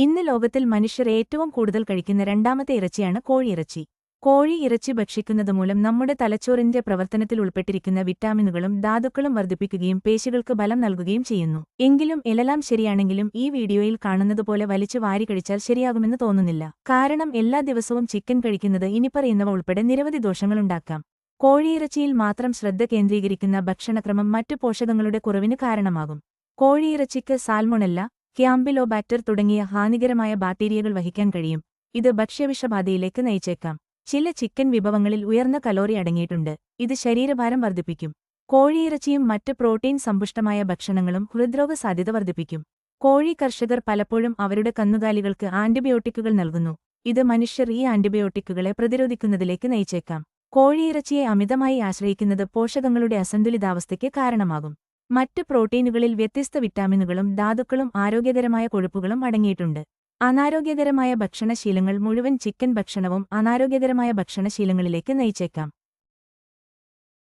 ഇന്ന് ലോകത്തിൽ മനുഷ്യർ ഏറ്റവും കൂടുതൽ കഴിക്കുന്ന രണ്ടാമത്തെ ഇറച്ചിയാണ് കോഴിയിറച്ചി. കോഴിയിറച്ചി ഭക്ഷിക്കുന്നതുമൂലം നമ്മുടെ തലച്ചോറിന്റെ പ്രവർത്തനത്തിൽ ഉൾപ്പെട്ടിരിക്കുന്ന വിറ്റാമിനുകളും ധാതുക്കളും വർദ്ധിപ്പിക്കുകയും പേശികൾക്ക് ബലം നൽകുകയും ചെയ്യുന്നു. എങ്കിലും എല്ലാം ശരിയാണെങ്കിലും ഈ വീഡിയോയിൽ കാണുന്നതുപോലെ വലിച്ചു വാരി കഴിച്ചാൽ ശരിയാകുമെന്ന് തോന്നുന്നില്ല. കാരണം എല്ലാ ദിവസവും ചിക്കൻ കഴിക്കുന്നത് ഇനിപ്പറയുന്നവ ഉൾപ്പെടെ നിരവധി ദോഷങ്ങളുണ്ടാക്കാം. കോഴിയിറച്ചിയിൽ മാത്രം ശ്രദ്ധ കേന്ദ്രീകരിക്കുന്ന ഭക്ഷണക്രമം മറ്റു പോഷകങ്ങളുടെ കുറവിന് കാരണമാകും. കോഴിയിറച്ചിക്ക് സാൽമൊണെല്ല, ക്യാമ്പിലോബാക്ടർ തുടങ്ങിയ ഹാനികരമായ ബാക്ടീരിയകൾ വഹിക്കാൻ കഴിയും. ഇത് ഭക്ഷ്യവിഷബാധയിലേക്ക് നയിച്ചേക്കാം. ചില ചിക്കൻ വിഭവങ്ങളിൽ ഉയർന്ന കലോറി അടങ്ങിയിട്ടുണ്ട്. ഇത് ശരീരഭാരം വർദ്ധിപ്പിക്കും. കോഴിയിറച്ചിയും മറ്റ് പ്രോട്ടീൻ സമ്പുഷ്ടമായ ഭക്ഷണങ്ങളും ഹൃദ്രോഗ സാധ്യത വർദ്ധിപ്പിക്കും. കോഴി കർഷകർ പലപ്പോഴും അവരുടെ കന്നുകാലികൾക്ക് ആന്റിബയോട്ടിക്കുകൾ നൽകുന്നു. ഇത് മനുഷ്യർ ഈ ആന്റിബയോട്ടിക്കുകളെ പ്രതിരോധിക്കുന്നതിലേക്ക് നയിച്ചേക്കാം. കോഴിയിറച്ചിയെ അമിതമായി ആശ്രയിക്കുന്നത് പോഷകങ്ങളുടെ അസന്തുലിതാവസ്ഥയ്ക്ക് കാരണമാകും. മറ്റ് പ്രോട്ടീനുകളിൽ വ്യത്യസ്ത വിറ്റാമിനുകളും ധാതുക്കളും ആരോഗ്യകരമായ കൊഴുപ്പുകളും അടങ്ങിയിട്ടുണ്ട്. അനാരോഗ്യകരമായ ഭക്ഷണശീലങ്ങൾ മുഴുവൻ ചിക്കൻ ഭക്ഷണവും അനാരോഗ്യകരമായ ഭക്ഷണശീലങ്ങളിലേക്ക് നയിച്ചേക്കാം.